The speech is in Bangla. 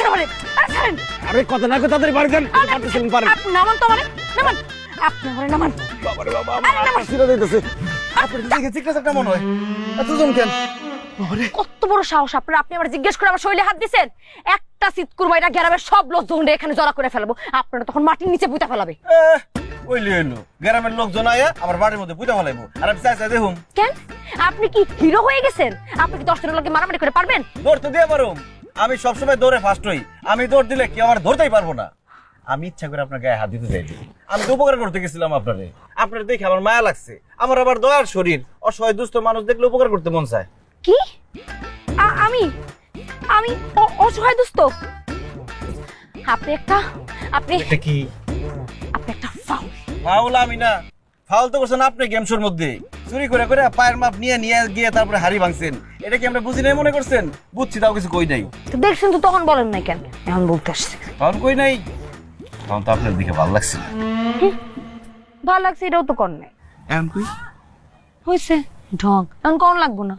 ছাড়েন আমারে, আরে ছাড়েন। আরে কত না কত তাড়াতাড়ি বাড়ি যান, পারতেছেন পারেন। আপনি নামান তো আমারে, নামান। আপনি আমারে নামান। বাবারে বাবা, আমার মাথা ছিঁড়ে যাইতেছে। আপনি দেখে চিকনা চাকনা মনে হয়, এতজন কেন? কত বড় সাহস আপনার, আপনি আমার জিজ্ঞেস করে আমার শরীরে হাত দিছেন। একটা চিৎকুর মাইরা গ্রামের সব লোকজন এখানে জড়া করে ফেলবো, আপনারা তখন মাটির নিচে পুঁতা ফেলাবে। ওইলি হইলো গ্রামের লোকজন আয়া আমার বাড়ির মধ্যে পুঁতা ফেলাইবো, আর আমি চাই চাই দেখুন। কেন আপনি কি হিরো হয়ে গেছেন? আপনি কি 10 জনের লোককে মারামারি করে পারবেন? দৌড় তো দিয়ে পারুম, আমি সবসময় দৌড়ে ফার্স্ট হই। আমি দৌড় দিলে কেউ আমার ধরতেই পারবো না। আমি ইচ্ছা করে আপনার গায়ে হাত দিতে চাইছি, আমি তো উপকার করতে গেছিলাম আপনারে। আপনার দেখে আমার মায়া লাগছে, আমার আবার দয়ার শরীর, অসহায় দুস্থ মানুষ দেখলে উপকার করতে মন চায়। কি আমি আমি অসহায় দুস্থ? আপনি একটা এটা কি আপনি একটা ফাউল। ফাউল? আমি না, ফাউল তো করছেন আপনি গেম শোর মধ্যে। চুরি করে করে পায়ের মাপ নিয়ে নিয়ে গিয়ে তারপরে হাড়ি ভাঙছেন। এটা কি আমরা বুঝি নাই মনে করছেন? বুঝছি, তাও কিছু কই নাই। তো দেখছেন তো, তখন বলেন নাই কেন? এখন বলতে আসছে। ফাউল কই নাই, তখন তো আপনার দিকে ভালো লাগছে না। ভালো লাগছে এটাও তো কর নাই। এখন কই হয়েছে ঢং, এখন কোন লাগবো না।